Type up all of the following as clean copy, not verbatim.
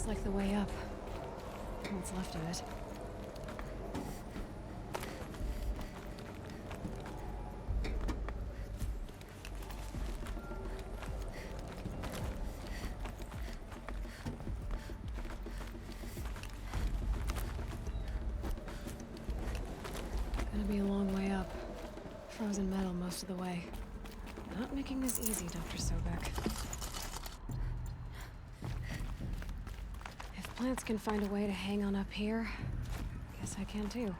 Looks like the way up. What's left of it. Gonna be a long way up. Frozen metal most of the way. Not making this easy, Dr. Sobek. If plants can find a way to hang on up here, guess I can too.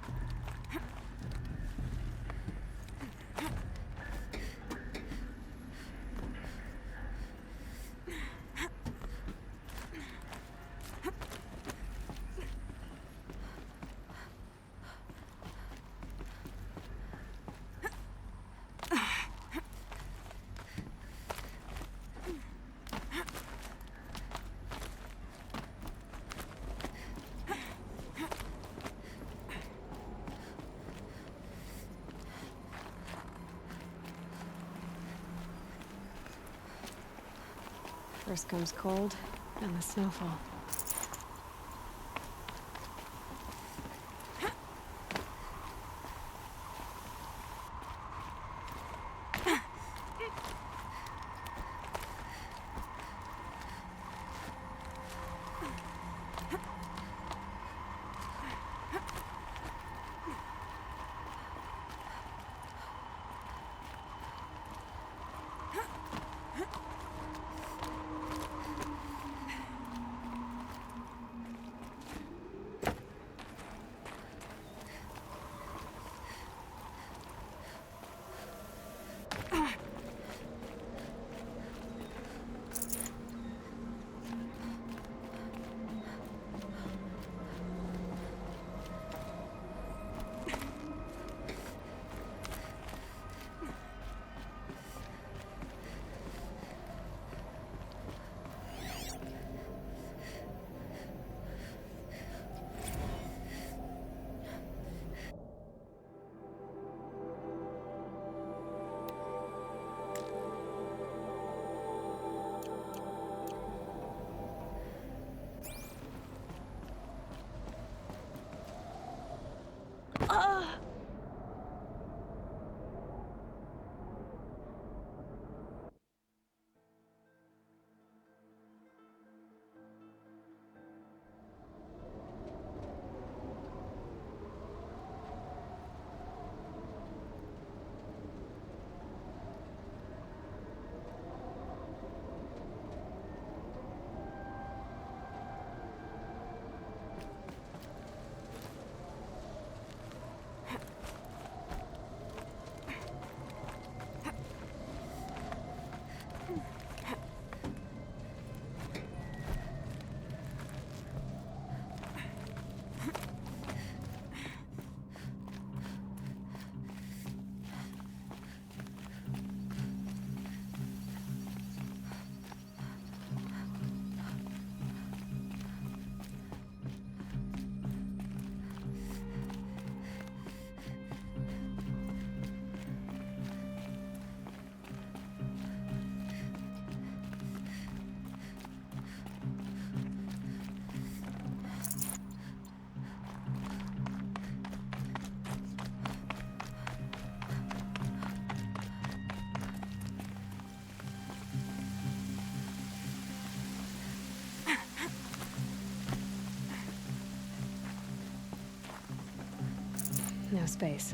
First comes cold, then the snowfall. No space.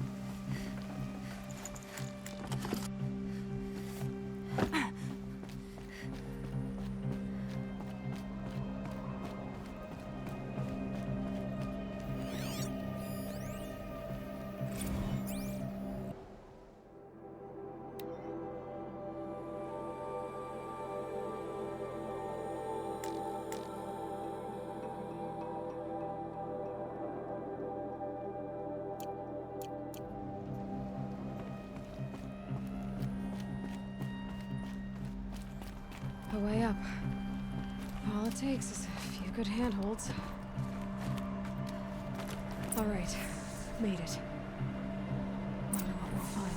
The way up. All it takes is a few good handholds. All right, made it. Wonder what we'll find.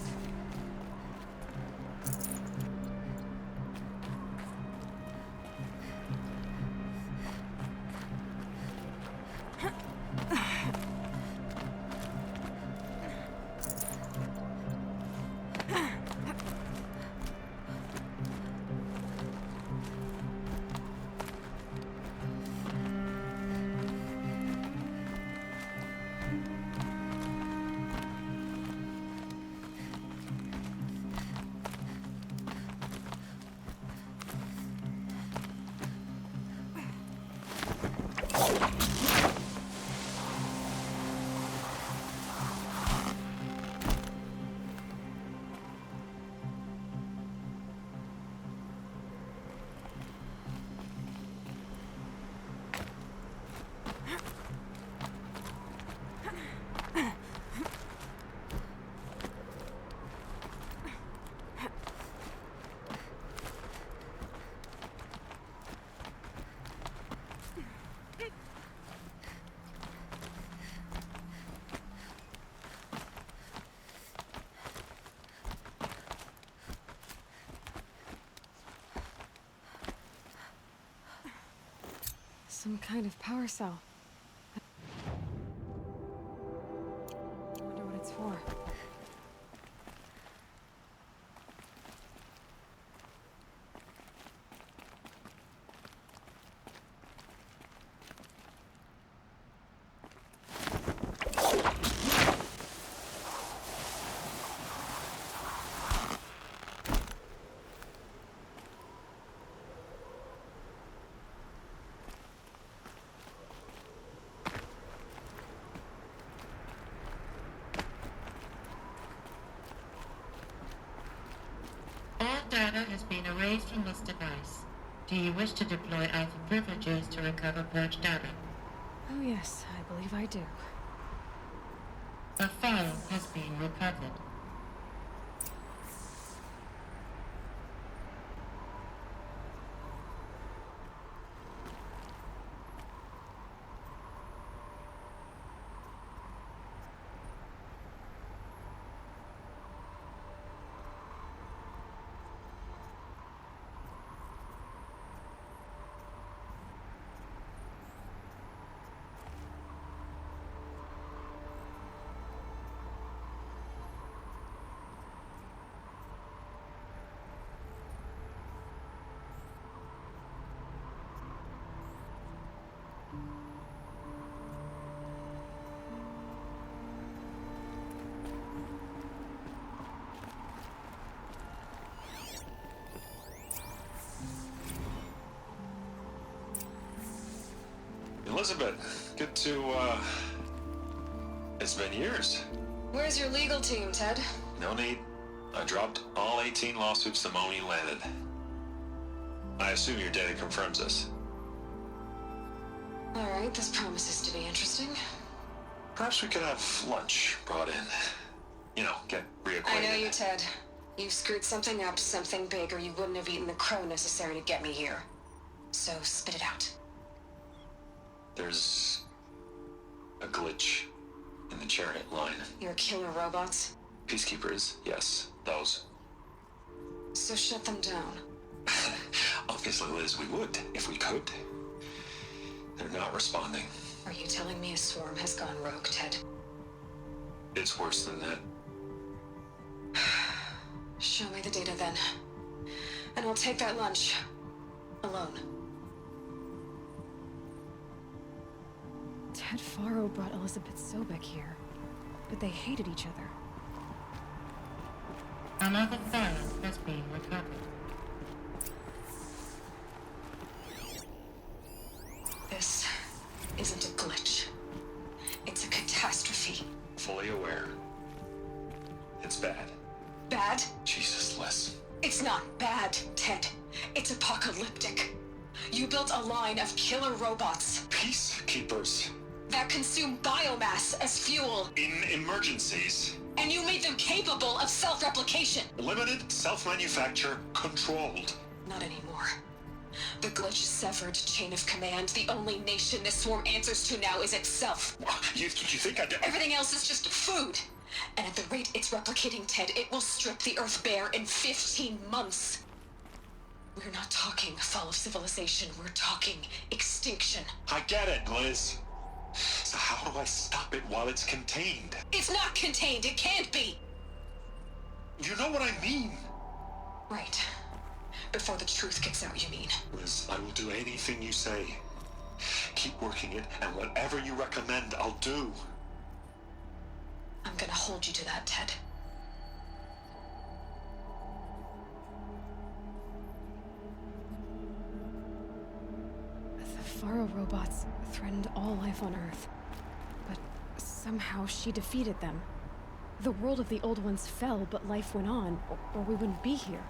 Some kind of power cell. I wonder what it's for. All data has been erased from this device. Do you wish to deploy Alpha privileges to recover purged data? Oh yes, I believe I do. A file has been recovered. Elizabeth, good to, it's been years. Where's your legal team, Ted? No need. I dropped all 18 lawsuits the moment you landed. I assume your data confirms this. Alright, this promises to be interesting. Perhaps we could have lunch brought in. You know, get reacquainted. I know you, Ted. You screwed something up, something big, or you wouldn't have eaten the crow necessary to get me here. So spit it out. There's a glitch in the chariot line. Your killer robots? Peacekeepers, yes, those. So shut them down. Obviously, Liz, we would, if we could. They're not responding. Are you telling me a swarm has gone rogue, Ted? It's worse than that. Show me the data then. And I'll take that lunch. Alone. Ted Faro brought Elizabeth Sobek here, but they hated each other. Another file has been recovered. This isn't a glitch. It's a catastrophe. Fully aware. It's bad. Bad? Jesus, Liz. It's not bad, Ted. It's apocalyptic. You built a line of killer robots Peacekeepers. that consume biomass as fuel, In emergencies. and you made them capable of self-replication. Limited, self-manufacture, controlled. Not anymore. The glitch severed chain of command. The only nation this swarm answers to now is itself. You think I'd... Everything else is just food. And at the rate it's replicating, Ted, it will strip the Earth bare in 15 months. We're not talking fall of civilization. We're talking extinction. I get it, Liz. So how do I stop it while it's contained? It's not contained. It can't be. You know what I mean. Right. Before the truth gets out, you mean? Liz, I will do anything you say. Keep working it, and whatever you recommend, I'll do. I'm gonna hold you to that, Ted. The Faro robots threatened all life on Earth. But somehow she defeated them. The world of the old ones fell, but life went on, or we wouldn't be here.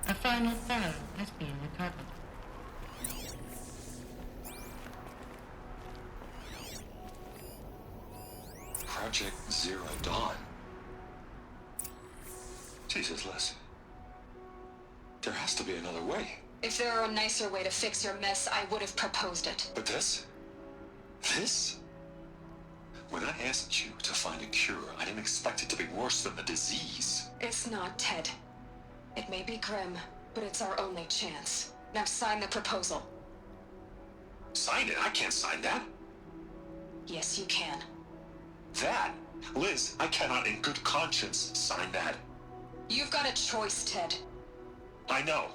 A final file has been recovered. Project Zero Dawn. Jesus, Liz. There has to be another way. If there were a nicer way to fix your mess, I would have proposed it. But this? This? When I asked you to find a cure, I didn't expect it to be worse than the disease. It's not, Ted. It may be grim, but it's our only chance. Now sign the proposal. Sign it? I can't sign that. Yes, you can. That? Liz, I cannot in good conscience sign that. You've got a choice, Ted. I know.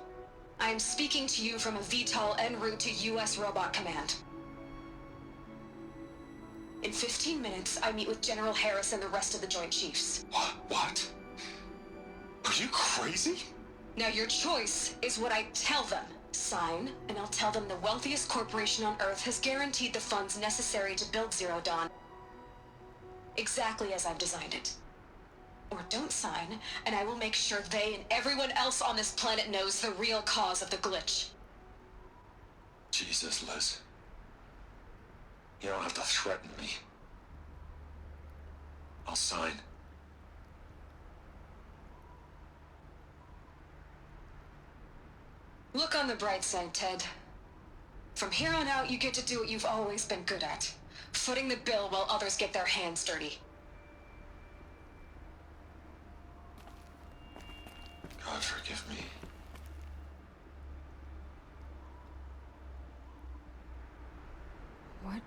I am speaking to you from a VTOL en route to U.S. Robot Command. In 15 minutes, I meet with General Harris and the rest of the Joint Chiefs. What? Are you crazy? Now your choice is what I tell them. Sign, and I'll tell them the wealthiest corporation on Earth has guaranteed the funds necessary to build Zero Dawn exactly as I've designed it. Or don't sign, and I will make sure they and everyone else on this planet knows the real cause of the glitch. Jesus, Liz. You don't have to threaten me. I'll sign. Look on the bright side, Ted. From here on out, you get to do what you've always been good at. Footing the bill while others get their hands dirty. God forgive me. What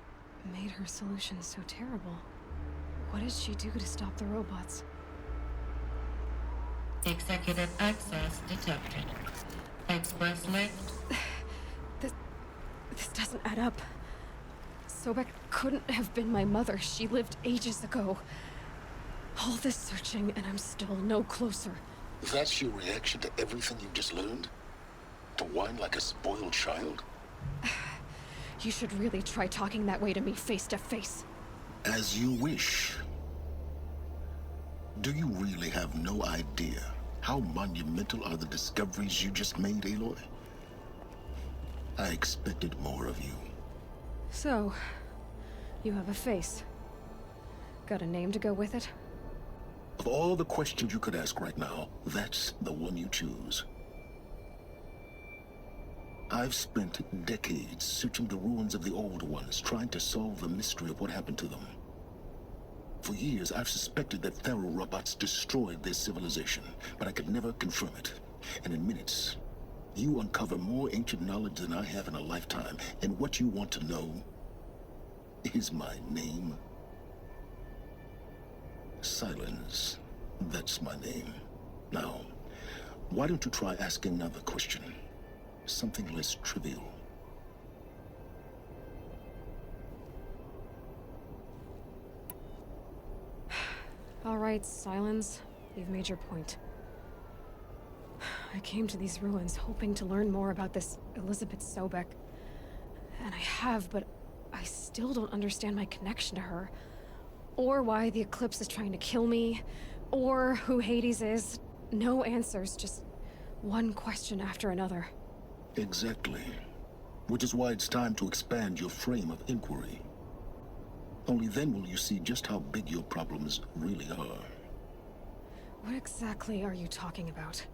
made her solution so terrible? What did she do to stop the robots? Executive access detected. Express lift. This doesn't add up. Sobek couldn't have been my mother. She lived ages ago. All this searching, and I'm still no closer. That's your reaction to everything you've just learned? To whine like a spoiled child? You should really try talking that way to me face to face. As you wish. Do you really have no idea how monumental are the discoveries you just made, Aloy? I expected more of you. So, you have a face. Got a name to go with it? Of all the questions you could ask right now, that's the one you choose. I've spent decades searching the ruins of the old ones, trying to solve the mystery of what happened to them. For years, I've suspected that Faro robots destroyed their civilization, but I could never confirm it. And in minutes, you uncover more ancient knowledge than I have in a lifetime, and what you want to know is my name. Silence. That's my name. Now, why don't you try asking another question? Something less trivial. All right, Silence. You've made your point. I came to these ruins hoping to learn more about this Elizabeth Sobek. And I have, but I still don't understand my connection to her. Or why the Eclipse is trying to kill me. Or who Hades is. No answers, just one question after another. Exactly. Which is why it's time to expand your frame of inquiry. Only then will you see just how big your problems really are. What exactly are you talking about?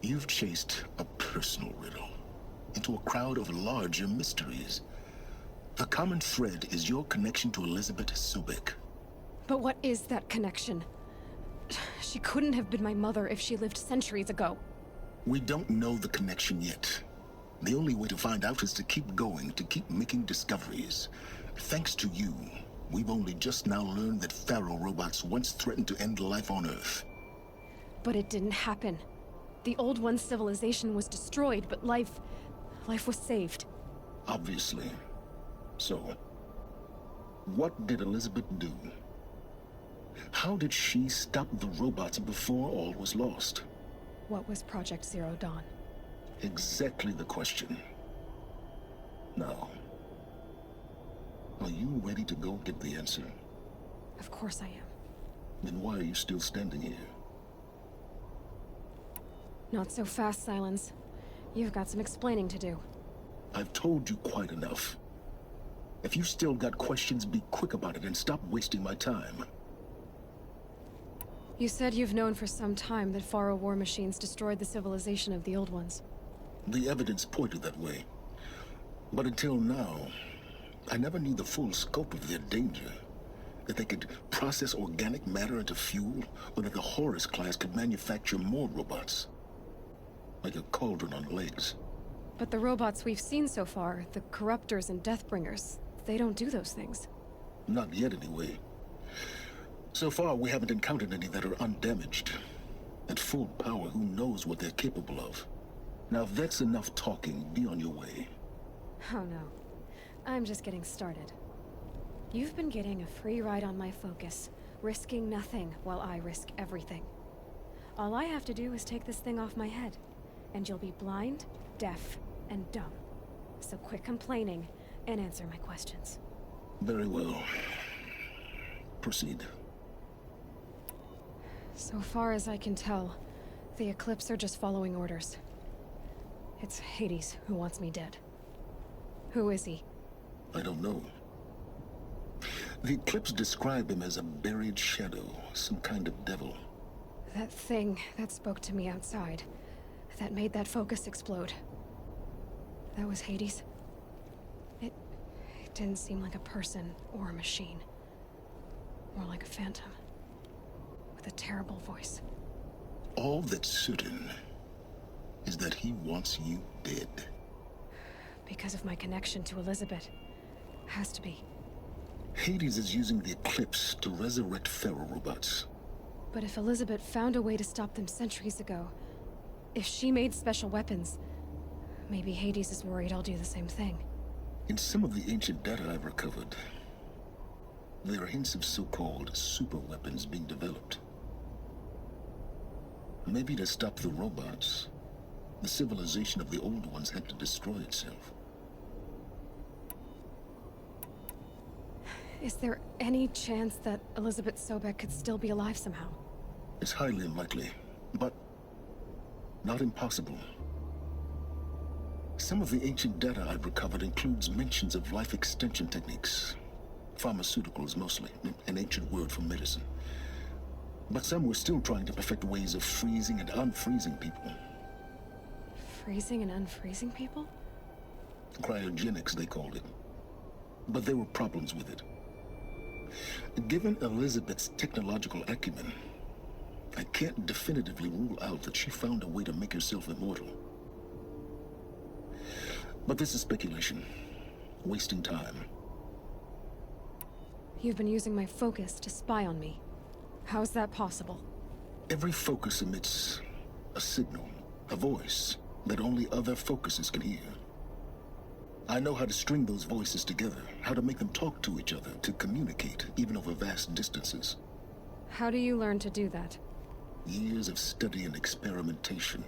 You've chased a personal riddle into a crowd of larger mysteries. The common thread is your connection to Elizabeth Sobek. But what is that connection? She couldn't have been my mother if she lived centuries ago. We don't know the connection yet. The only way to find out is to keep going, to keep making discoveries. Thanks to you, we've only just now learned that Faro robots once threatened to end life on Earth. But it didn't happen. The Old One's civilization was destroyed, but life was saved. Obviously. So, what did Elizabeth do? How did she stop the robots before all was lost? What was Project Zero Dawn? Exactly the question. Now, are you ready to go get the answer? Of course I am. Then why are you still standing here? Not so fast, Silence. You've got some explaining to do. I've told you quite enough. If you've still got questions, be quick about it and stop wasting my time. You said you've known for some time that Faro war machines destroyed the civilization of the Old Ones. The evidence pointed that way. But until now, I never knew the full scope of their danger. That they could process organic matter into fuel, or that the Horus class could manufacture more robots. Like a cauldron on legs. But the robots we've seen so far, the Corruptors and Deathbringers, they don't do those things. Not yet, anyway. So far, we haven't encountered any that are undamaged. At full power, who knows what they're capable of? Now, if that's enough talking, be on your way. Oh no. I'm just getting started. You've been getting a free ride on my focus, risking nothing while I risk everything. All I have to do is take this thing off my head, and you'll be blind, deaf, and dumb. So quit complaining and answer my questions. Very well. Proceed. So far as I can tell, the Eclipse are just following orders. It's Hades who wants me dead. Who is he? I don't know. The Eclipse describe him as a buried shadow, some kind of devil. That thing that spoke to me outside, that made that focus explode. That was Hades? It didn't seem like a person or a machine. More like a phantom. With a terrible voice. All that's certain is that he wants you dead. Because of my connection to Elizabeth. Has to be. Hades is using the Eclipse to resurrect ferrorobots. But if Elizabeth found a way to stop them centuries ago, if she made special weapons, maybe Hades is worried I'll do the same thing. In some of the ancient data I've recovered, there are hints of so-called super weapons being developed. Maybe to stop the robots, the civilization of the old ones had to destroy itself. Is there any chance that Elizabeth Sobek could still be alive somehow? It's highly unlikely, but not impossible. Some of the ancient data I've recovered includes mentions of life extension techniques. Pharmaceuticals mostly, an ancient word for medicine. But some were still trying to perfect ways of freezing and unfreezing people. Freezing and unfreezing people? Cryogenics, they called it. But there were problems with it. Given Elizabeth's technological acumen, I can't definitively rule out that she found a way to make herself immortal. But this is speculation. Wasting time. You've been using my focus to spy on me. How's that possible? Every focus emits a signal, a voice, that only other focuses can hear. I know how to string those voices together, how to make them talk to each other, to communicate, even over vast distances. How do you learn to do that? Years of study and experimentation.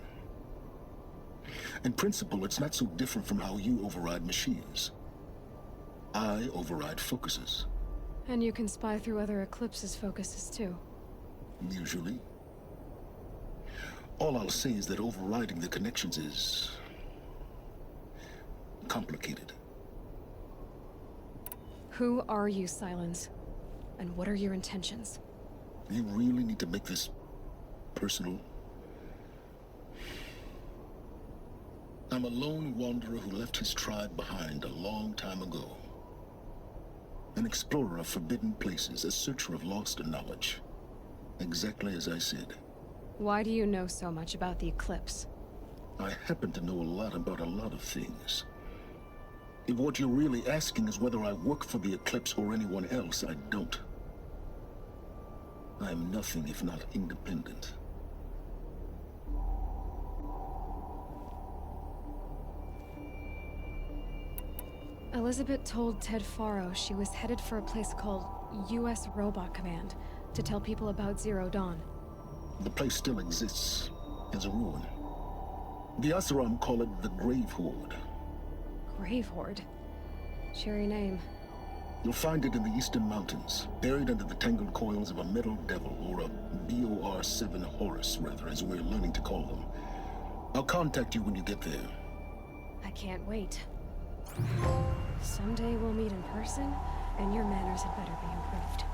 In principle, it's not so different from how you override machines. I override focuses. And you can spy through other Eclipse's focuses too. Usually. All I'll say is that overriding the connections is complicated. Who are you, Silence? And what are your intentions? You really need to make this personal? I'm a lone wanderer who left his tribe behind a long time ago. An explorer of forbidden places, a searcher of lost knowledge. Exactly as I said. Why do you know so much about the Eclipse? I happen to know a lot about a lot of things. If what you're really asking is whether I work for the Eclipse or anyone else, I don't. I am nothing if not independent. Elizabeth told Ted Faro she was headed for a place called U.S. Robot Command to tell people about Zero Dawn. The place still exists as a ruin. The Asaram call it the Grave Horde. Grave Horde? Cheery name. You'll find it in the Eastern Mountains, buried under the tangled coils of a metal devil, or a BOR-7 Horus, rather, as we're learning to call them. I'll contact you when you get there. I can't wait. Someday we'll meet in person, and your manners had better be improved.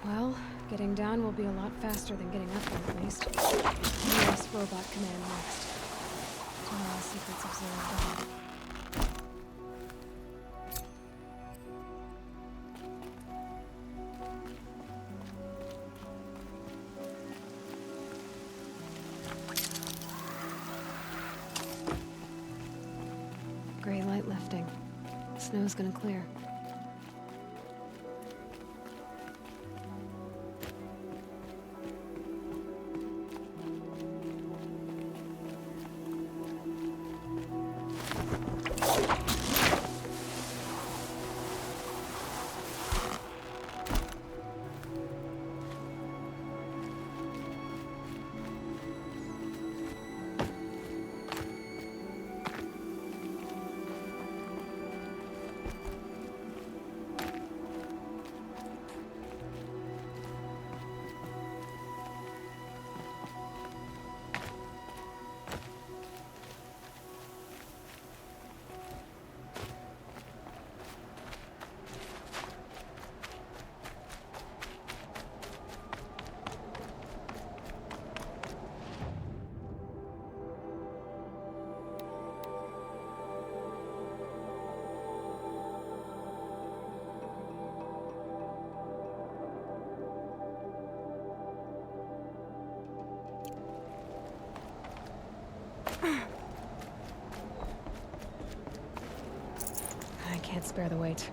Well, getting down will be a lot faster than getting up there, at least. US robot command next. Tomorrow, secrets of Zero Dawn. Gray light lifting. Snow's gonna clear. I can't spare the weight.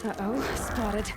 Uh-oh, spotted.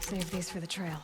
Save these for the trail.